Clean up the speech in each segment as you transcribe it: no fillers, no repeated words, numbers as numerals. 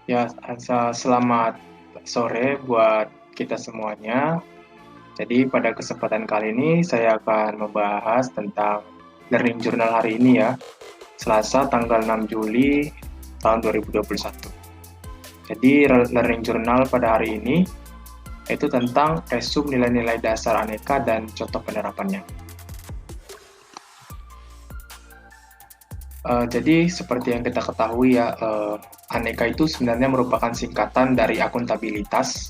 Ya, selamat sore buat kita semuanya. Jadi pada kesempatan kali ini saya akan membahas tentang Learning Journal hari ini ya, Selasa tanggal 6 Juli tahun 2021. Jadi Learning Journal pada hari ini itu tentang resume nilai-nilai dasar aneka dan contoh penerapannya. Jadi seperti yang kita ketahui ya, aneka itu sebenarnya merupakan singkatan dari akuntabilitas,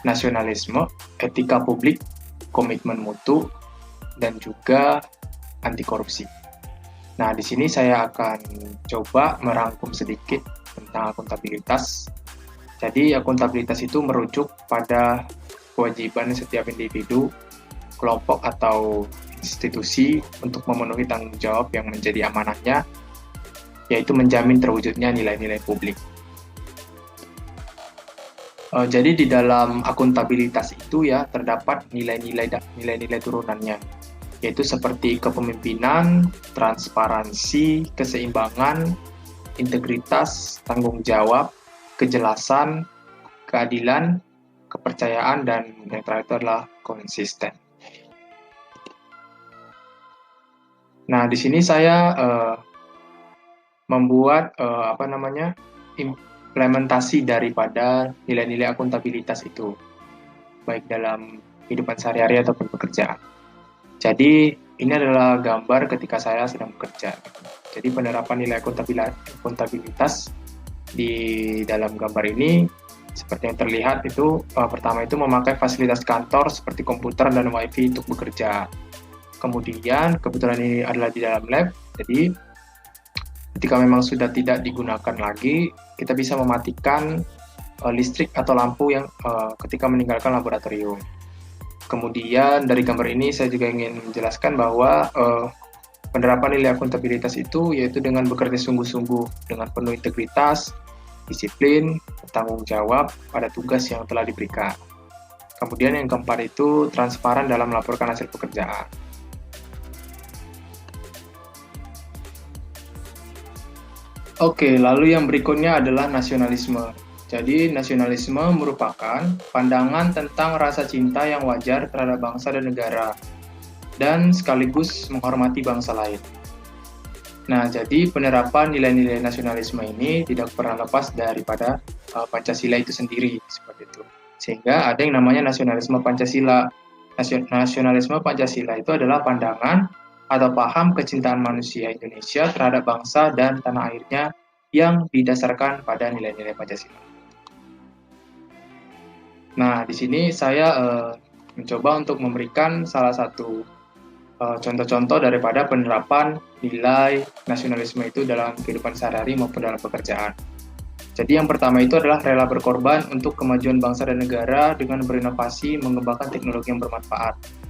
nasionalisme, etika publik, komitmen mutu, dan juga anti korupsi. Nah, di sini saya akan coba merangkum sedikit tentang akuntabilitas. Jadi, akuntabilitas itu merujuk pada kewajiban setiap individu, kelompok, atau institusi untuk memenuhi tanggung jawab yang menjadi amanahnya, yaitu menjamin terwujudnya nilai-nilai publik. Jadi di dalam akuntabilitas itu ya terdapat nilai-nilai turunannya, yaitu seperti kepemimpinan, transparansi, keseimbangan, integritas, tanggung jawab, kejelasan, keadilan, kepercayaan, dan yang terakhir itu adalah konsisten. Nah, di sini saya membuat implementasi daripada nilai-nilai akuntabilitas itu, baik dalam kehidupan sehari-hari ataupun pekerjaan. Jadi ini adalah gambar ketika saya sedang bekerja. Jadi penerapan nilai akuntabilitas di dalam gambar ini seperti yang terlihat itu pertama itu memakai fasilitas kantor seperti komputer dan wifi untuk bekerja. Kemudian kebetulan ini adalah di dalam lab, jadi ketika memang sudah tidak digunakan lagi, kita bisa mematikan listrik atau lampu yang ketika meninggalkan laboratorium. Kemudian dari gambar ini saya juga ingin menjelaskan bahwa penerapan nilai akuntabilitas itu yaitu dengan bekerja sungguh-sungguh dengan penuh integritas, disiplin, bertanggung jawab pada tugas yang telah diberikan. Kemudian yang keempat itu transparan dalam melaporkan hasil pekerjaan. Oke, lalu yang berikutnya adalah nasionalisme. Jadi, nasionalisme merupakan pandangan tentang rasa cinta yang wajar terhadap bangsa dan negara, dan sekaligus menghormati bangsa lain. Nah, jadi penerapan nilai-nilai nasionalisme ini tidak pernah lepas daripada Pancasila itu sendiri, seperti itu. Sehingga ada yang namanya nasionalisme Pancasila. Nasionalisme Pancasila itu adalah pandangan atau paham kecintaan manusia Indonesia terhadap bangsa dan tanah airnya yang didasarkan pada nilai-nilai Pancasila. Nah, di sini saya mencoba untuk memberikan salah satu contoh-contoh daripada penerapan nilai nasionalisme itu dalam kehidupan sehari-hari maupun dalam pekerjaan. Jadi yang pertama itu adalah rela berkorban untuk kemajuan bangsa dan negara dengan berinovasi mengembangkan teknologi yang bermanfaat.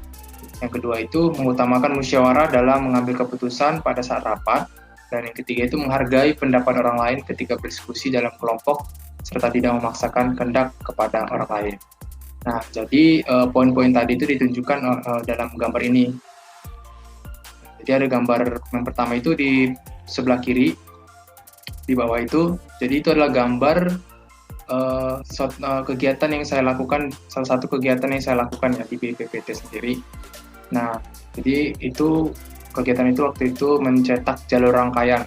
Yang kedua itu mengutamakan musyawarah dalam mengambil keputusan pada saat rapat. Dan yang ketiga itu menghargai pendapat orang lain ketika berdiskusi dalam kelompok serta tidak memaksakan kehendak kepada orang lain. Nah, jadi poin-poin tadi itu ditunjukkan dalam gambar ini. Jadi ada gambar yang pertama itu di sebelah kiri, di bawah itu. Jadi itu adalah gambar kegiatan yang saya lakukan, salah satu kegiatan yang saya lakukan ya di BPPT sendiri. Nah, jadi itu kegiatan itu waktu itu mencetak jalur rangkaian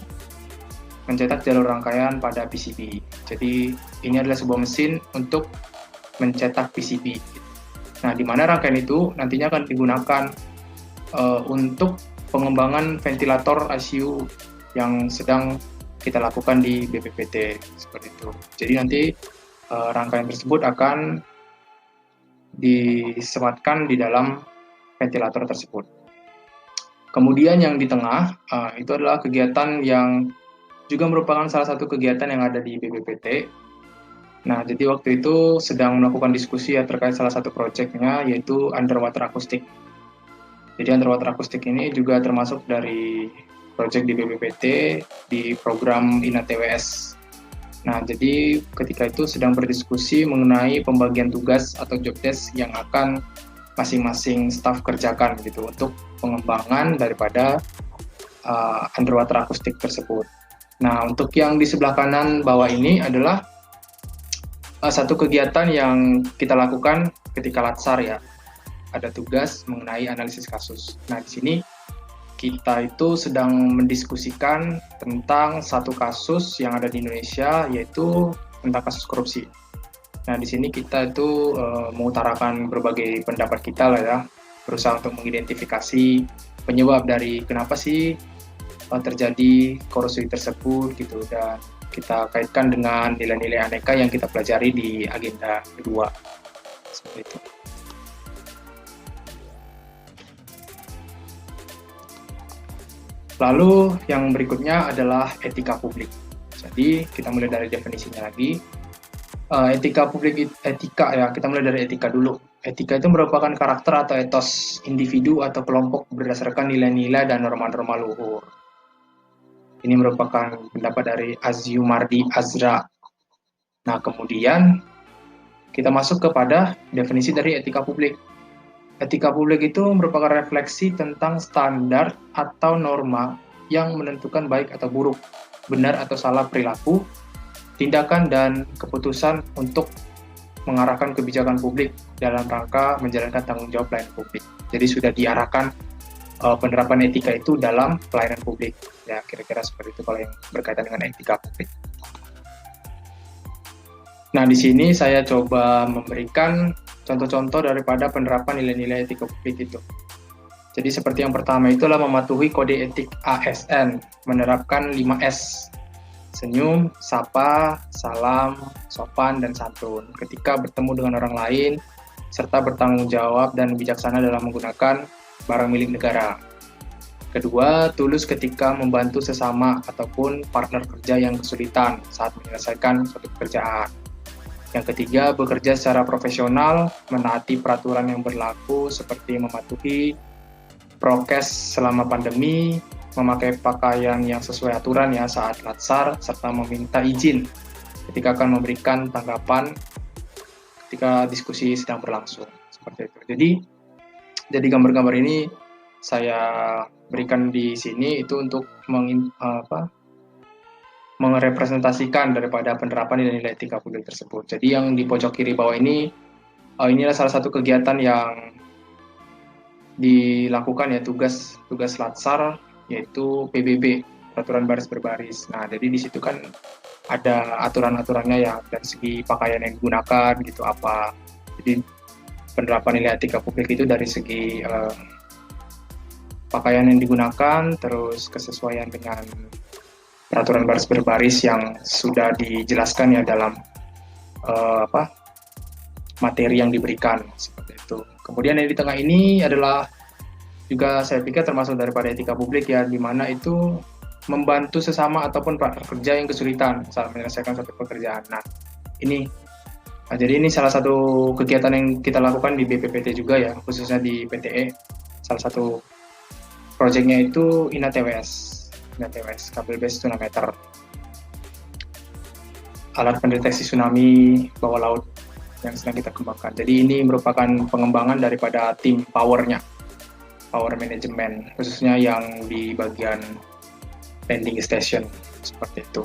pada PCB. Jadi ini adalah sebuah mesin untuk mencetak PCB. Nah, di mana rangkaian itu nantinya akan digunakan untuk pengembangan ventilator ICU yang sedang kita lakukan di BPPT seperti itu. Jadi nanti rangkaian tersebut akan disematkan di dalam ventilator tersebut. Kemudian yang di tengah itu adalah kegiatan yang juga merupakan salah satu kegiatan yang ada di BPPT. Nah, jadi waktu itu sedang melakukan diskusi ya terkait salah satu proyeknya yaitu underwater acoustic. Jadi underwater acoustic ini juga termasuk dari proyek di BPPT di program INA-TWS. Nah, jadi ketika itu sedang berdiskusi mengenai pembagian tugas atau job desk yang akan masing-masing staf kerjakan gitu untuk pengembangan daripada underwater acoustic tersebut. Nah, untuk yang di sebelah kanan bawah ini adalah satu kegiatan yang kita lakukan ketika latsar ya. Ada tugas mengenai analisis kasus. Nah, di sini kita itu sedang mendiskusikan tentang satu kasus yang ada di Indonesia, yaitu tentang kasus korupsi. Nah, di sini kita itu mengutarakan berbagai pendapat kita lah ya, berusaha untuk mengidentifikasi penyebab dari kenapa sih terjadi korupsi tersebut gitu, dan kita kaitkan dengan nilai-nilai aneka yang kita pelajari di agenda kedua. Seperti itu. Lalu yang berikutnya adalah etika publik. Jadi kita mulai dari definisinya lagi. Etika publik, etika ya, kita mulai dari etika dulu. Etika itu merupakan karakter atau etos individu atau kelompok berdasarkan nilai-nilai dan norma-norma luhur. Ini merupakan pendapat dari Azyumardi Azra. Nah, kemudian kita masuk kepada definisi dari etika publik. Etika publik itu merupakan refleksi tentang standar atau norma yang menentukan baik atau buruk, benar atau salah perilaku, tindakan, dan keputusan untuk mengarahkan kebijakan publik dalam rangka menjalankan tanggung jawab pelayanan publik. Jadi sudah diarahkan penerapan etika itu dalam pelayanan publik. Ya, kira-kira seperti itu kalau yang berkaitan dengan etika publik. Nah, di sini saya coba memberikan contoh-contoh daripada penerapan nilai-nilai etika publik itu. Jadi seperti yang pertama itulah mematuhi kode etik ASN, menerapkan 5S, senyum, sapa, salam, sopan, dan santun ketika bertemu dengan orang lain, serta bertanggung jawab dan bijaksana dalam menggunakan barang milik negara. Kedua, tulus ketika membantu sesama ataupun partner kerja yang kesulitan saat menyelesaikan suatu pekerjaan. Yang ketiga, bekerja secara profesional, menaati peraturan yang berlaku seperti mematuhi prokes selama pandemi, memakai pakaian yang sesuai aturan ya saat latsar, serta meminta izin ketika akan memberikan tanggapan ketika diskusi sedang berlangsung. Seperti itu. Jadi gambar-gambar ini saya berikan di sini itu untuk merepresentasikan daripada penerapan nilai-nilai etika publik tersebut. Jadi yang di pojok kiri bawah ini inilah salah satu kegiatan yang dilakukan ya, tugas latsar, yaitu PBB, peraturan baris berbaris. Nah, jadi di situ kan ada aturan-aturannya ya dari segi pakaian yang digunakan gitu apa. Jadi penerapan nilai etika publik itu dari segi pakaian yang digunakan, terus kesesuaian dengan peraturan baris berbaris yang sudah dijelaskan ya dalam materi yang diberikan seperti itu. Kemudian yang di tengah ini adalah juga saya pikir termasuk daripada etika publik ya, di mana itu membantu sesama ataupun partner kerja yang kesulitan saat menyelesaikan suatu pekerjaan. Nah, jadi ini salah satu kegiatan yang kita lakukan di BPPT juga ya, khususnya di PTE. Salah satu proyeknya itu INA-TWS, kabel base tsunameter, alat pendeteksi tsunami bawah laut yang sedang kita kembangkan. Jadi ini merupakan pengembangan daripada tim power management, khususnya yang di bagian landing station seperti itu.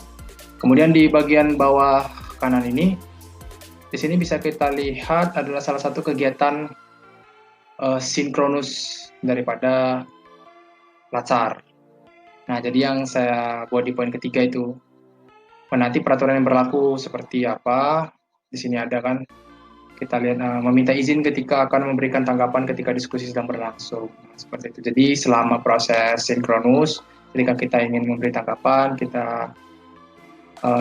Kemudian di bagian bawah kanan ini, di sini bisa kita lihat adalah salah satu kegiatan sinkronus daripada latsar. Nah, jadi yang saya buat di poin ketiga itu menaati peraturan yang berlaku seperti apa. Di sini ada kan, kita lihat meminta izin ketika akan memberikan tanggapan ketika diskusi sedang berlangsung. Seperti itu. Jadi selama proses sinkronus, ketika kita ingin memberi tanggapan, kita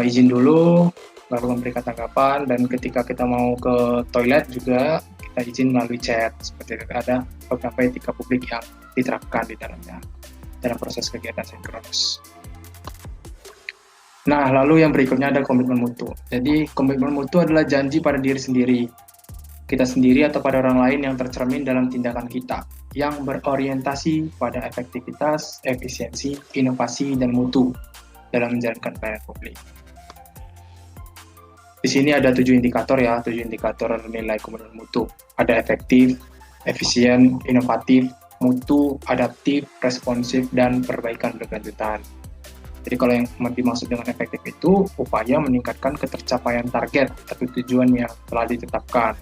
izin dulu, baru memberikan tanggapan, dan ketika kita mau ke toilet juga kita izin melalui chat. Seperti itu. Ada beberapa etika publik yang diterapkan di dalamnya dalam proses kegiatan sinkronus. Nah, lalu yang berikutnya ada komitmen mutu. Jadi, komitmen mutu adalah janji pada diri sendiri, kita sendiri atau pada orang lain yang tercermin dalam tindakan kita, yang berorientasi pada efektivitas, efisiensi, inovasi, dan mutu dalam menjalankan pelayanan publik. Di sini ada 7 indikator ya, 7 indikator nilai komitmen mutu. Ada efektif, efisien, inovatif, mutu, adaptif, responsif, dan perbaikan berkelanjutan. Jadi kalau yang dimaksud dengan efektif itu upaya meningkatkan ketercapaian target atau tujuan yang telah ditetapkan.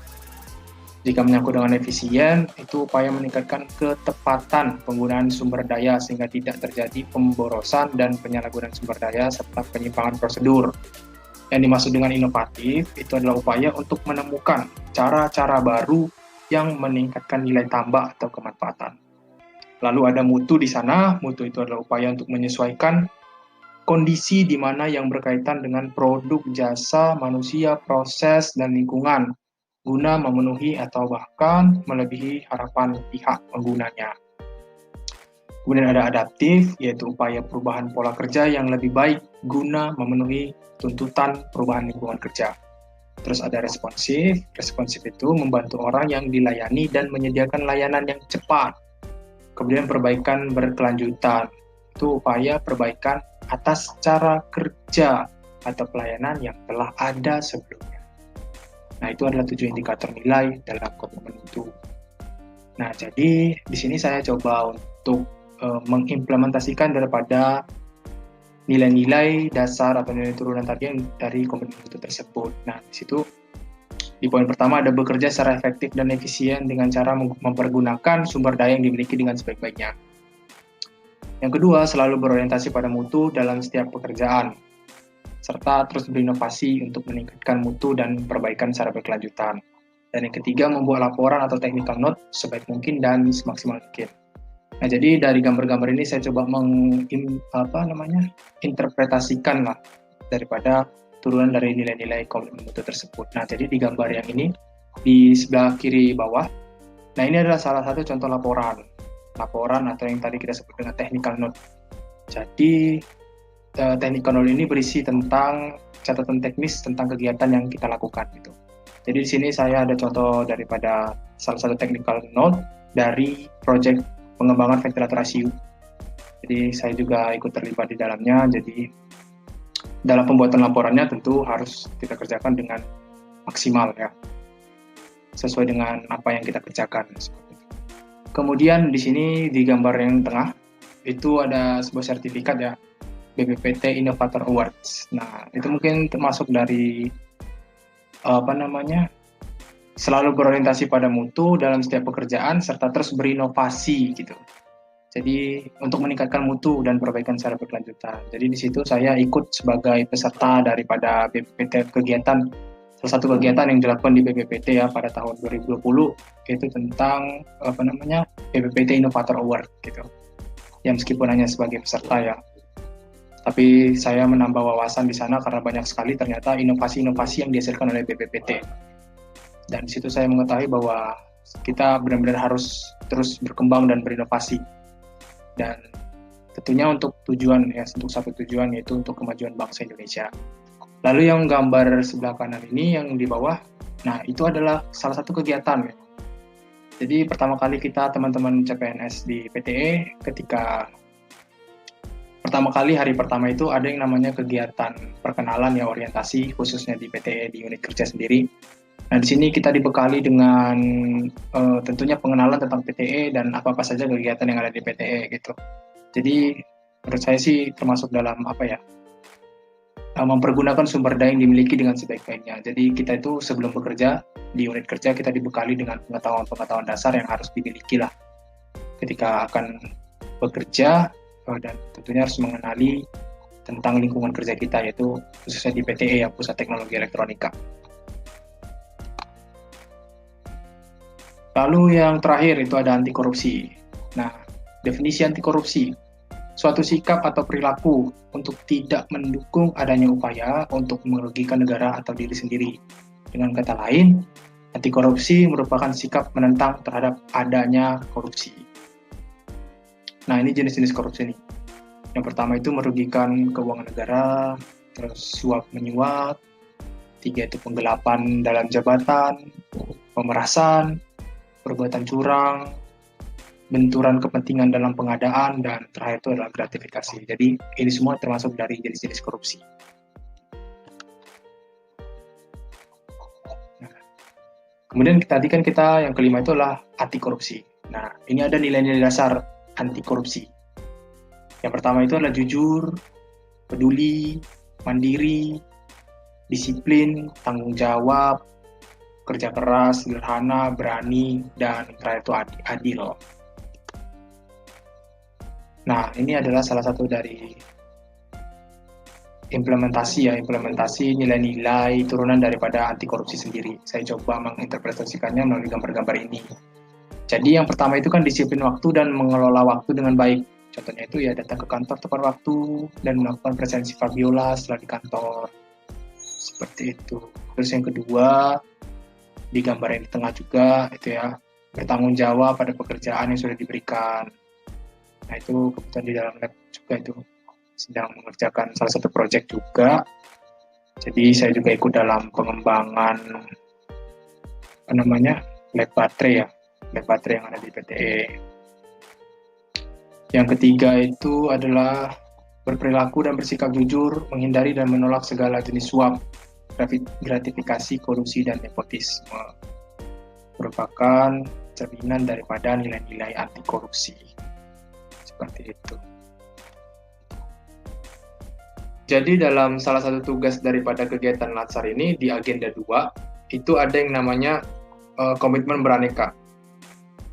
Jika menyangkut dengan efisien, itu upaya meningkatkan ketepatan penggunaan sumber daya sehingga tidak terjadi pemborosan dan penyalahgunaan sumber daya serta penyimpangan prosedur. Yang dimaksud dengan inovatif itu adalah upaya untuk menemukan cara-cara baru yang meningkatkan nilai tambah atau kemanfaatan. Lalu ada mutu di sana. Mutu itu adalah upaya untuk menyesuaikan kondisi di mana yang berkaitan dengan produk, jasa, manusia, proses, dan lingkungan guna memenuhi atau bahkan melebihi harapan pihak penggunanya. Kemudian ada adaptif, yaitu upaya perubahan pola kerja yang lebih baik guna memenuhi tuntutan perubahan lingkungan kerja. Terus ada responsif. Responsif itu membantu orang yang dilayani dan menyediakan layanan yang cepat. Kemudian perbaikan berkelanjutan, itu upaya perbaikan atas cara kerja atau pelayanan yang telah ada sebelumnya. Nah, itu adalah 7 indikator nilai dalam komitmen mutu. Nah, jadi di sini saya coba untuk mengimplementasikan daripada nilai-nilai dasar atau nilai turunan tadi dari komitmen mutu tersebut. Nah, di situ di poin pertama ada bekerja secara efektif dan efisien dengan cara mempergunakan sumber daya yang dimiliki dengan sebaik-baiknya. Yang kedua, selalu berorientasi pada mutu dalam setiap pekerjaan, serta terus berinovasi untuk meningkatkan mutu dan perbaikan secara berkelanjutan. Dan yang ketiga, membuat laporan atau technical note sebaik mungkin dan semaksimal mungkin. Nah, jadi dari gambar-gambar ini saya coba interpretasikan lah daripada turunan dari nilai-nilai komitmen mutu tersebut. Nah, jadi di gambar yang ini, di sebelah kiri bawah, nah ini adalah salah satu contoh laporan atau yang tadi kita sebut dengan technical note. Jadi technical note ini berisi tentang catatan teknis tentang kegiatan yang kita lakukan gitu. Jadi di sini saya ada contoh daripada salah satu technical note dari proyek pengembangan ventilator ICU. Jadi saya juga ikut terlibat di dalamnya. Jadi dalam pembuatan laporannya tentu harus kita kerjakan dengan maksimal ya, sesuai dengan apa yang kita kerjakan. Kemudian di sini di gambar yang tengah itu ada sebuah sertifikat ya, BPPT Innovator Awards. Nah, itu mungkin termasuk dari selalu berorientasi pada mutu dalam setiap pekerjaan serta terus berinovasi gitu. Jadi untuk meningkatkan mutu dan perbaikan secara berkelanjutan. Jadi di situ saya ikut sebagai peserta daripada BPPT kegiatan, salah satu kegiatan yang dilakukan di BPPT ya pada tahun 2020 yaitu tentang BPPT Innovator Award gitu. Ya meskipun hanya sebagai peserta ya, tapi saya menambah wawasan di sana karena banyak sekali ternyata inovasi-inovasi yang dihasilkan oleh BPPT. Dan di situ saya mengetahui bahwa kita benar-benar harus terus berkembang dan berinovasi. Dan tentunya untuk satu tujuan yaitu untuk kemajuan bangsa Indonesia. Lalu yang gambar sebelah kanan ini yang di bawah, nah itu adalah salah satu kegiatan. Jadi pertama kali kita teman-teman CPNS di PTE ketika pertama kali hari pertama itu ada yang namanya kegiatan perkenalan ya, orientasi khususnya di PTE di unit kerja sendiri. Nah di sini kita dibekali dengan tentunya pengenalan tentang PTE dan apa-apa saja kegiatan yang ada di PTE gitu. Jadi menurut saya sih termasuk dalam mempergunakan sumber daya yang dimiliki dengan sebaik-baiknya. Jadi kita itu sebelum bekerja di unit kerja kita dibekali dengan pengetahuan-pengetahuan dasar yang harus dimiliki lah ketika akan bekerja, dan tentunya harus mengenali tentang lingkungan kerja kita yaitu khususnya di PTE ya, Pusat Teknologi Elektronika. Lalu yang terakhir itu ada anti korupsi. Nah, definisi anti korupsi, suatu sikap atau perilaku untuk tidak mendukung adanya upaya untuk merugikan negara atau diri sendiri. Dengan kata lain, anti korupsi merupakan sikap menentang terhadap adanya korupsi. Nah, ini jenis-jenis korupsi nih. Yang pertama itu merugikan keuangan negara, terus suap menyuap, 3 itu penggelapan dalam jabatan, pemerasan, perbuatan curang, benturan kepentingan dalam pengadaan, dan terakhir itu adalah gratifikasi. Jadi ini semua termasuk dari jenis-jenis korupsi. Nah, kemudian tadi kan kita yang kelima itu adalah anti korupsi. Nah, ini ada nilai-nilai dasar anti korupsi. Yang pertama itu adalah jujur, peduli, mandiri, disiplin, tanggung jawab, kerja keras, sederhana, berani, dan terakhir itu adil. Nah, ini adalah salah satu dari implementasi nilai-nilai turunan daripada anti korupsi sendiri. Saya coba menginterpretasikannya melalui gambar-gambar ini. Jadi yang pertama itu kan disiplin waktu dan mengelola waktu dengan baik. Contohnya itu ya datang ke kantor tepat waktu dan melakukan presensi Fabiola setelah di kantor. Seperti itu. Terus yang kedua, di gambar yang di tengah juga itu ya, bertanggung jawab pada pekerjaan yang sudah diberikan. Nah itu kebetulan di dalam lab juga itu sedang mengerjakan salah satu proyek juga. Jadi saya juga ikut dalam pengembangan lab baterai yang ada di PTE. Yang ketiga itu adalah berperilaku dan bersikap jujur, menghindari dan menolak segala jenis suap, gratifikasi, korupsi, dan nepotisme. Merupakan cerminan daripada nilai-nilai anti korupsi. Seperti itu. Jadi dalam salah satu tugas daripada kegiatan Latsar ini di agenda 2 itu ada yang namanya komitmen beraneka.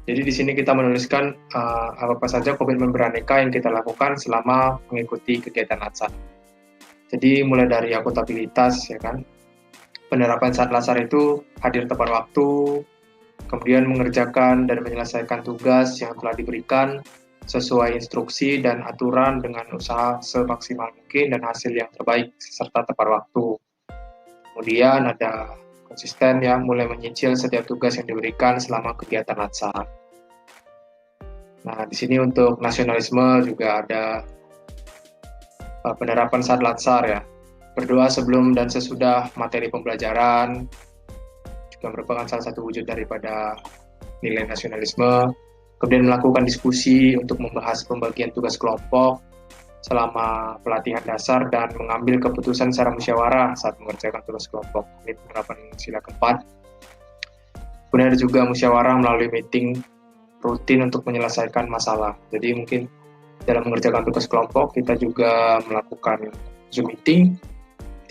Jadi di sini kita menuliskan apa saja komitmen beraneka yang kita lakukan selama mengikuti kegiatan Latsar. Jadi mulai dari akuntabilitas ya kan. Penerapan saat Latsar itu hadir tepat waktu, kemudian mengerjakan dan menyelesaikan tugas yang telah diberikan sesuai instruksi dan aturan dengan usaha semaksimal mungkin dan hasil yang terbaik serta tepat waktu. Kemudian ada konsisten ya, mulai menyicil setiap tugas yang diberikan selama kegiatan Latsar. Nah, di sini untuk nasionalisme juga ada penerapan saat Latsar ya. Berdoa sebelum dan sesudah materi pembelajaran juga merupakan salah satu wujud daripada nilai nasionalisme. Kemudian melakukan diskusi untuk membahas pembagian tugas kelompok selama pelatihan dasar dan mengambil keputusan secara musyawarah saat mengerjakan tugas kelompok. Ini penerapan sila keempat. Kemudian ada juga musyawarah melalui meeting rutin untuk menyelesaikan masalah. Jadi mungkin dalam mengerjakan tugas kelompok kita juga melakukan Zoom meeting,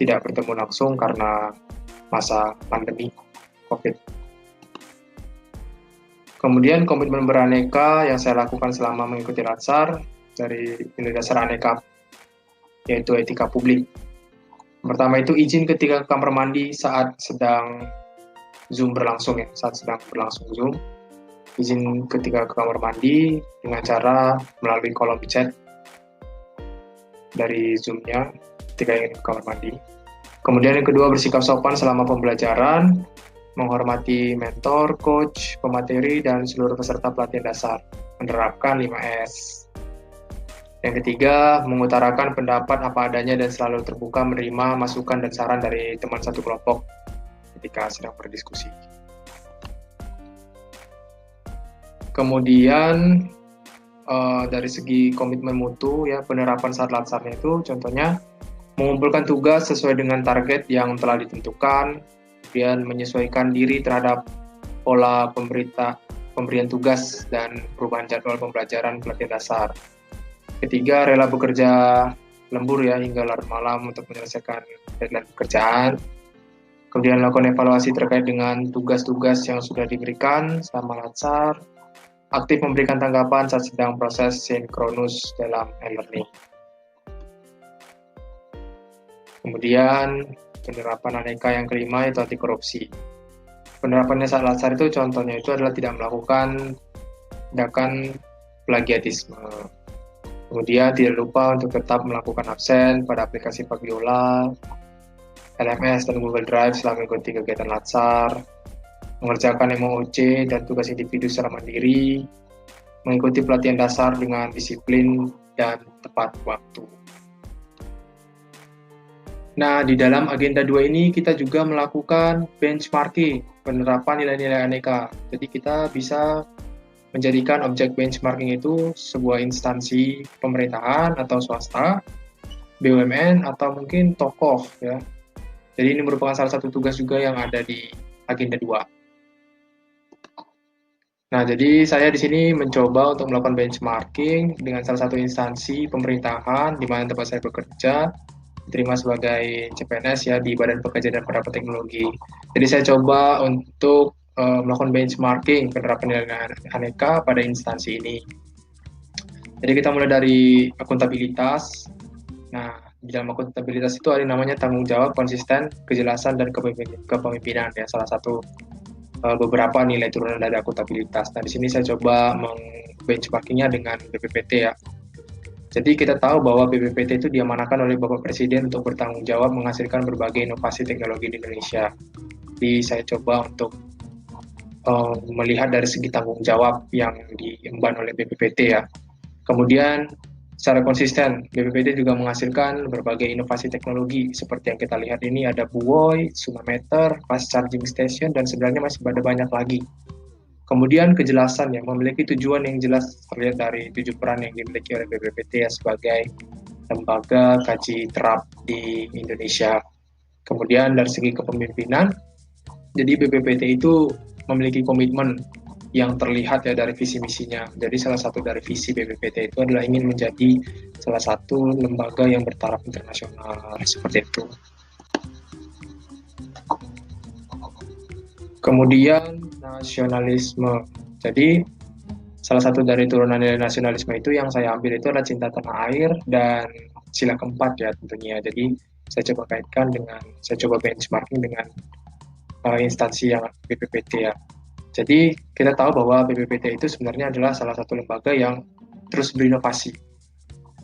tidak bertemu langsung karena masa pandemi COVID. Kemudian komitmen beraneka yang saya lakukan selama mengikuti Latsar dari nilai dasar aneka, yaitu etika publik. Pertama itu izin ketika ke kamar mandi saat sedang Zoom berlangsung ya, saat sedang berlangsung Zoom. Izin ketika ke kamar mandi dengan cara melalui kolom chat dari Zoom-nya ketika ingin ke kamar mandi. Kemudian yang kedua bersikap sopan selama pembelajaran, menghormati mentor, coach, pemateri, dan seluruh peserta pelatihan dasar. Menerapkan 5S. Yang ketiga, mengutarakan pendapat apa adanya dan selalu terbuka menerima masukan dan saran dari teman satu kelompok ketika sedang berdiskusi. Kemudian, dari segi komitmen mutu, ya penerapan saat Latsarnya itu contohnya mengumpulkan tugas sesuai dengan target yang telah ditentukan, kemudian menyesuaikan diri terhadap pola pemberian tugas dan perubahan jadwal pembelajaran pelatihan dasar. Ketiga, rela bekerja lembur ya hingga larut malam untuk menyelesaikan deadline pekerjaan. Kemudian lakukan evaluasi terkait dengan tugas-tugas yang sudah diberikan selama Latsar. Aktif memberikan tanggapan saat sedang proses sinkronus dalam e-learning. Kemudian penerapan aneka yang kelima yaitu anti korupsi. Penerapannya saat Latsar itu contohnya itu adalah tidak melakukan tindakan plagiatisme. Kemudian tidak lupa untuk tetap melakukan absen pada aplikasi Fabiola, LMS dan Google Drive selama mengikuti kegiatan Latsar, mengerjakan MOOC dan tugas individu secara mandiri, mengikuti pelatihan dasar dengan disiplin dan tepat waktu. Nah, di dalam agenda 2 ini kita juga melakukan benchmarking, penerapan nilai-nilai aneka. Jadi kita bisa menjadikan objek benchmarking itu sebuah instansi pemerintahan atau swasta, BUMN, atau mungkin tokoh ya. Jadi ini merupakan salah satu tugas juga yang ada di agenda 2. Nah, jadi saya di sini mencoba untuk melakukan benchmarking dengan salah satu instansi pemerintahan di mana tempat saya bekerja, diterima sebagai CPNS ya di Badan Pekerjaan dan Penerapan Teknologi. Jadi saya coba untuk melakukan benchmarking penerapan nilai aneka pada instansi ini. Jadi kita mulai dari akuntabilitas. Nah, di dalam akuntabilitas itu ada yang namanya tanggung jawab, konsisten, kejelasan, dan kepemimpinan ya. Salah satu beberapa nilai turunan dari akuntabilitas. Nah, di sini saya coba benchmarkingnya dengan BPPT ya. Jadi kita tahu bahwa BPPT itu diamanahkan oleh Bapak Presiden untuk bertanggung jawab menghasilkan berbagai inovasi teknologi di Indonesia. Jadi saya coba untuk melihat dari segi tanggung jawab yang diemban oleh BPPT ya. Kemudian secara konsisten, BPPT juga menghasilkan berbagai inovasi teknologi seperti yang kita lihat ini ada buoy, tsunameter, fast charging station, dan sebenarnya masih ada banyak lagi. Kemudian kejelasan yang memiliki tujuan yang jelas terlihat dari 7 peran yang dimiliki oleh BPPT ya, sebagai lembaga kaji terap di Indonesia. Kemudian dari segi kepemimpinan, jadi BPPT itu memiliki komitmen yang terlihat ya dari visi misinya. Jadi salah satu dari visi BPPT itu adalah ingin menjadi salah satu lembaga yang bertaraf internasional seperti itu. Kemudian nasionalisme. Jadi salah satu dari turunan nilai nasionalisme itu yang saya ambil itu adalah cinta tanah air dan sila keempat ya tentunya. Jadi saya coba kaitkan dengan, saya coba benchmarking dengan instansi yang BPPT ya. Jadi kita tahu bahwa BPPT itu sebenarnya adalah salah satu lembaga yang terus berinovasi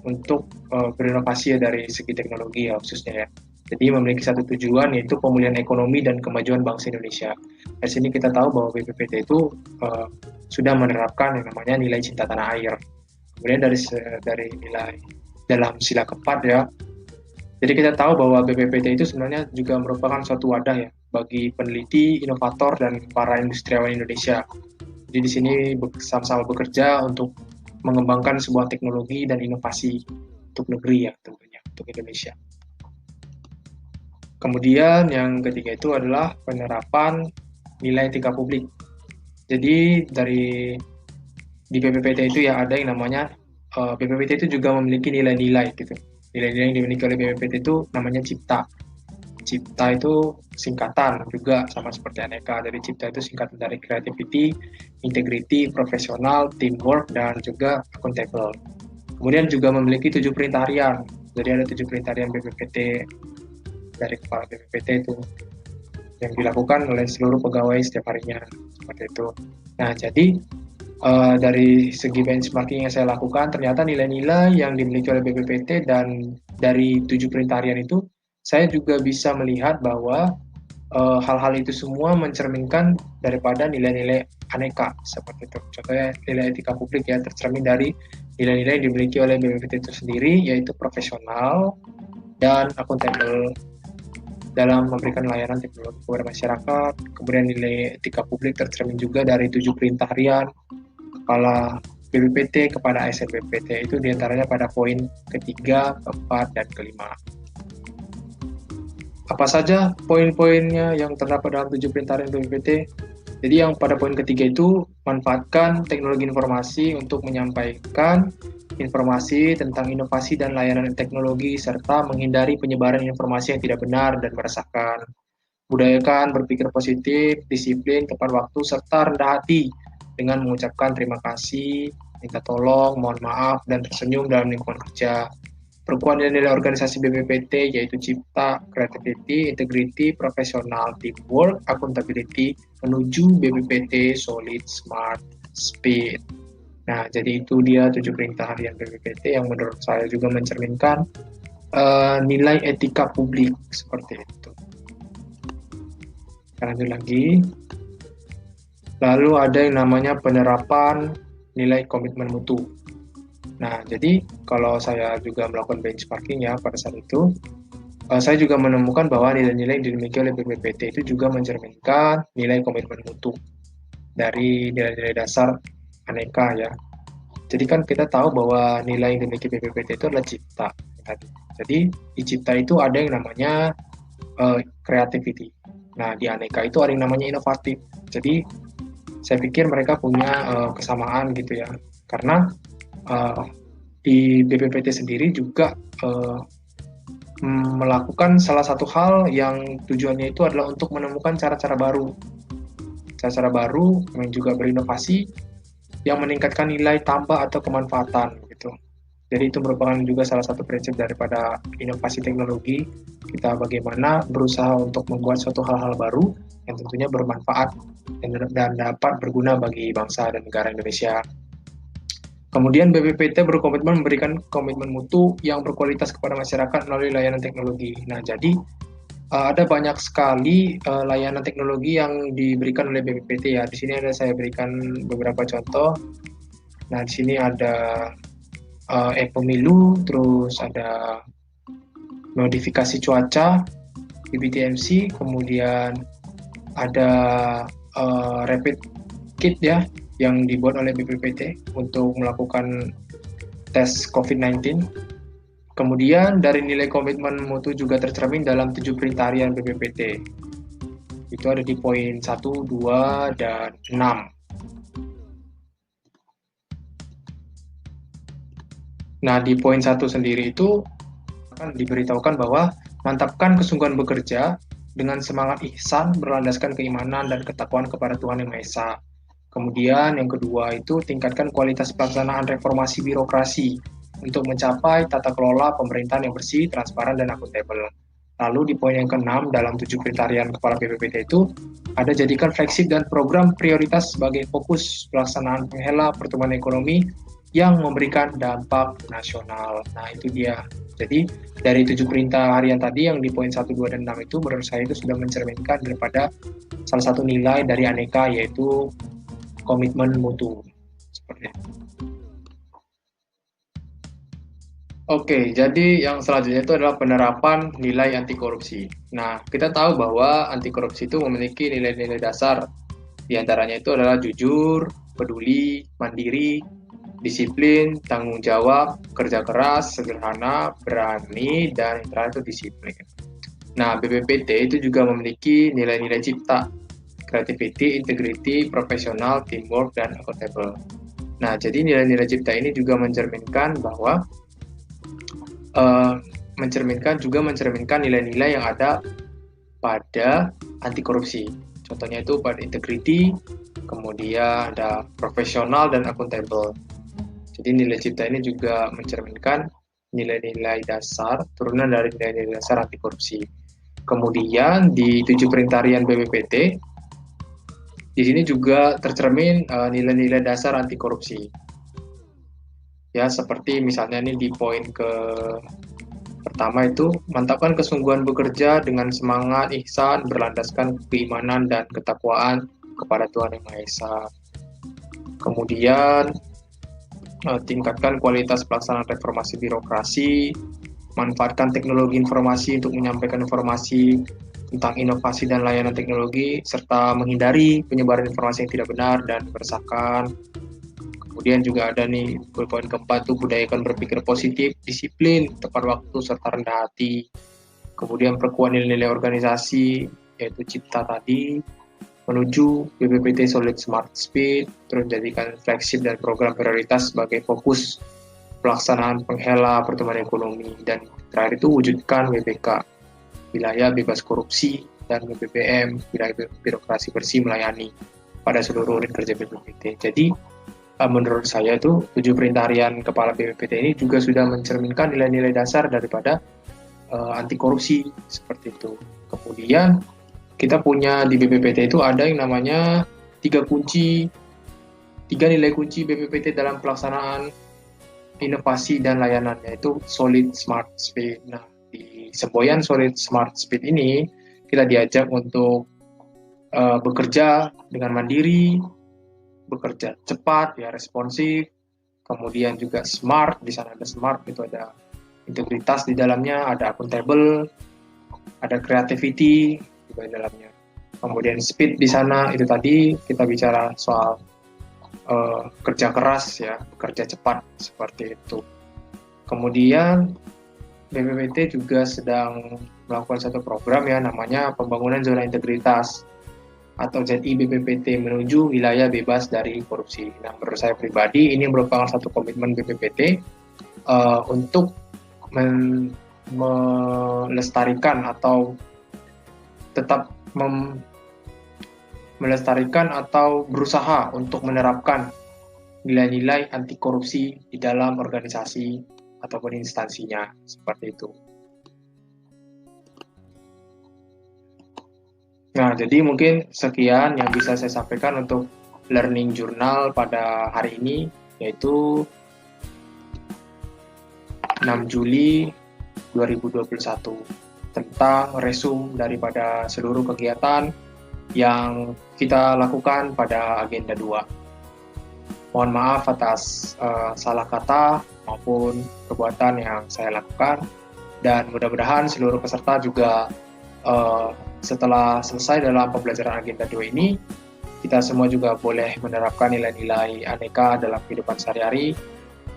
untuk berinovasi ya dari segi teknologi ya khususnya ya. Jadi memiliki satu tujuan yaitu pemulihan ekonomi dan kemajuan bangsa Indonesia. Dari sini kita tahu bahwa BPPT itu sudah menerapkan yang namanya nilai cinta tanah air. Kemudian dari nilai dalam sila keempat ya. Jadi kita tahu bahwa BPPT itu sebenarnya juga merupakan suatu wadah ya bagi peneliti, inovator, dan para industriawan Indonesia. Jadi di sini sama-sama bekerja untuk mengembangkan sebuah teknologi dan inovasi untuk negeri ya tentunya, untuk Indonesia. Kemudian yang ketiga itu adalah penerapan nilai etika publik. Jadi di BPPT itu ya ada yang namanya BPPT itu juga memiliki nilai-nilai gitu. Nilai-nilai yang dimiliki oleh BPPT itu namanya CIPTA. CIPTA itu singkatan juga sama seperti Aneka. Jadi CIPTA itu singkatan dari creativity, integrity, profesional, teamwork, dan juga accountable. Kemudian juga memiliki 7 perintah harian. Jadi ada 7 perintah harian BPPT dari kepala BPPT itu yang dilakukan oleh seluruh pegawai setiap harinya seperti itu. Nah, jadi dari segi benchmarking yang saya lakukan, ternyata nilai-nilai yang dimiliki oleh BPPT dan dari 7 perintah harian itu, saya juga bisa melihat bahwa hal-hal itu semua mencerminkan daripada nilai-nilai aneka seperti itu. Contohnya nilai etika publik ya tercermin dari nilai-nilai yang dimiliki oleh BPPT itu sendiri, yaitu profesional dan akuntabel dalam memberikan layanan teknologi kepada masyarakat. Kemudian nilai etika publik tercermin juga dari 7 perintah harian kepala BPPT kepada ASN BPPT itu diantaranya pada poin ketiga, keempat, dan kelima. Apa saja poin-poinnya yang terdapat dalam 7 perintah harian BPPT? Jadi yang pada poin ketiga itu manfaatkan teknologi informasi untuk menyampaikan informasi tentang inovasi dan layanan teknologi serta menghindari penyebaran informasi yang tidak benar dan meresahkan. Budayakan berpikir positif, disiplin, tepat waktu, serta rendah hati dengan mengucapkan terima kasih, minta tolong, mohon maaf, dan tersenyum dalam lingkungan kerja. Perempuan nilai organisasi BPPT yaitu cipta, creativity, integrity, profesional, teamwork, accountability menuju BPPT solid, smart, speed. Nah, jadi itu dia 7 perintah harian BPPT yang menurut saya juga mencerminkan nilai etika publik seperti itu. Lanjut lagi. Lalu ada yang namanya penerapan nilai komitmen mutu. Nah, jadi kalau saya juga melakukan benchmarking ya pada saat itu, saya juga menemukan bahwa nilai-nilai yang dimiliki oleh BPPT itu juga mencerminkan nilai komitmen mutu dari nilai-nilai dasar aneka ya. Jadi kan kita tahu bahwa nilai yang dimiliki BPPT itu adalah cipta. Jadi di cipta itu ada yang namanya creativity. Nah, di aneka itu ada yang namanya inovatif. Jadi saya pikir mereka punya kesamaan gitu ya. Karena di BPPT sendiri juga melakukan salah satu hal yang tujuannya itu adalah untuk menemukan cara-cara baru yang juga berinovasi yang meningkatkan nilai tambah atau kemanfaatan gitu. Jadi itu merupakan juga salah satu prinsip daripada inovasi teknologi, kita bagaimana berusaha untuk membuat suatu hal-hal baru yang tentunya bermanfaat dan dapat berguna bagi bangsa dan negara Indonesia. Kemudian BPPT berkomitmen memberikan komitmen mutu yang berkualitas kepada masyarakat melalui layanan teknologi. Nah, jadi ada banyak sekali layanan teknologi yang diberikan oleh BPPT ya. Di sini saya berikan beberapa contoh. Nah, di sini ada e-pemilu, terus ada notifikasi cuaca, BBTMC, kemudian ada rapid kit ya yang dibuat oleh BPPT untuk melakukan tes COVID-19. Kemudian dari nilai komitmen mutu juga tercermin dalam 7 perintah harian BPPT. Itu ada di poin 1, 2, dan 6. Nah, di poin 1 sendiri itu akan diberitahukan bahwa mantapkan kesungguhan bekerja dengan semangat ihsan berlandaskan keimanan dan ketakwaan kepada Tuhan Yang Maha Esa. Kemudian yang kedua itu tingkatkan kualitas pelaksanaan reformasi birokrasi untuk mencapai tata kelola pemerintahan yang bersih, transparan, dan akuntabel. Lalu di poin yang ke-6 dalam 7 perintah harian Kepala BPPT itu ada jadikan flagship dan program prioritas sebagai fokus pelaksanaan penghela pertumbuhan ekonomi yang memberikan dampak nasional. Nah, itu dia. Jadi dari 7 perintah harian tadi yang di poin 1, 2, dan 6 itu menurut saya itu sudah mencerminkan daripada salah satu nilai dari Aneka, yaitu komitmen mutu. Seperti itu. Oke, jadi yang selanjutnya itu adalah penerapan nilai anti korupsi. Nah, kita tahu bahwa anti korupsi itu memiliki nilai-nilai dasar. Di antaranya itu adalah jujur, peduli, mandiri, disiplin, tanggung jawab, kerja keras, sederhana, berani, dan yang terakhir itu disiplin. Nah, BPPT itu juga memiliki nilai-nilai cipta, creativity, integrity, profesional, teamwork, dan accountable. Nah, jadi nilai-nilai cipta ini juga mencerminkan bahwa mencerminkan nilai-nilai yang ada pada anti korupsi. Contohnya itu pada integrity, kemudian ada profesional dan accountable. Jadi nilai cipta ini juga mencerminkan nilai-nilai dasar, turunan dari nilai-nilai dasar anti korupsi. Kemudian di 7 perintah harian BPPT, di sini juga tercermin nilai-nilai dasar anti korupsi. Ya, seperti misalnya ini di poin pertama itu mantapkan kesungguhan bekerja dengan semangat ihsan berlandaskan keimanan dan ketakwaan kepada Tuhan Yang Maha Esa. Kemudian tingkatkan kualitas pelaksanaan reformasi birokrasi, manfaatkan teknologi informasi untuk menyampaikan informasi tentang inovasi dan layanan teknologi, serta menghindari penyebaran informasi yang tidak benar dan meresahkan. Kemudian juga ada nih poin keempat tuh budayakan berpikir positif, disiplin, tepat waktu, serta rendah hati. Kemudian perkuat nilai-nilai organisasi, yaitu cipta tadi, menuju BPPT Solid Smart Speed, terus jadikan flagship dan program prioritas sebagai fokus pelaksanaan penghela pertumbuhan ekonomi, dan terakhir itu wujudkan WBK, wilayah bebas korupsi, dan BBM, wilayah birokrasi bersih melayani pada seluruh unit kerja BPPT. Jadi menurut saya itu 7 perintah harian Kepala BPPT ini juga sudah mencerminkan nilai-nilai dasar daripada anti korupsi seperti itu. Kemudian kita punya di BPPT itu ada yang namanya 3 nilai kunci BPPT dalam pelaksanaan inovasi dan layanan, yaitu Solid Smart Speed. Nah, di semboyan Solid Smart Speed ini kita diajak untuk bekerja dengan mandiri, bekerja cepat, ya responsif, kemudian juga smart. Di sana ada smart, itu ada integritas di dalamnya, ada accountable, ada creativity juga di dalamnya. Kemudian speed di sana itu tadi kita bicara soal kerja keras ya, bekerja cepat seperti itu. Kemudian BPPT juga sedang melakukan satu program ya namanya pembangunan zona integritas. atau ZI BPPT menuju wilayah bebas dari korupsi. Nah, menurut saya pribadi ini merupakan satu komitmen BPPT untuk melestarikan atau tetap melestarikan atau berusaha untuk menerapkan nilai-nilai anti korupsi di dalam organisasi ataupun instansinya, seperti itu. Nah, jadi mungkin sekian yang bisa saya sampaikan untuk learning journal pada hari ini, yaitu 6 Juli 2021, tentang resume daripada seluruh kegiatan yang kita lakukan pada agenda 2. Mohon maaf atas salah kata maupun perbuatan yang saya lakukan, dan mudah-mudahan seluruh peserta juga setelah selesai dalam pembelajaran agenda 2 ini, kita semua juga boleh menerapkan nilai-nilai aneka dalam kehidupan sehari-hari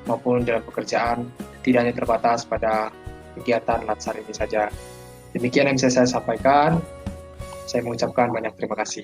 maupun dalam pekerjaan, tidak hanya terbatas pada kegiatan Latsar ini saja. Demikian yang bisa saya sampaikan. Saya mengucapkan banyak terima kasih.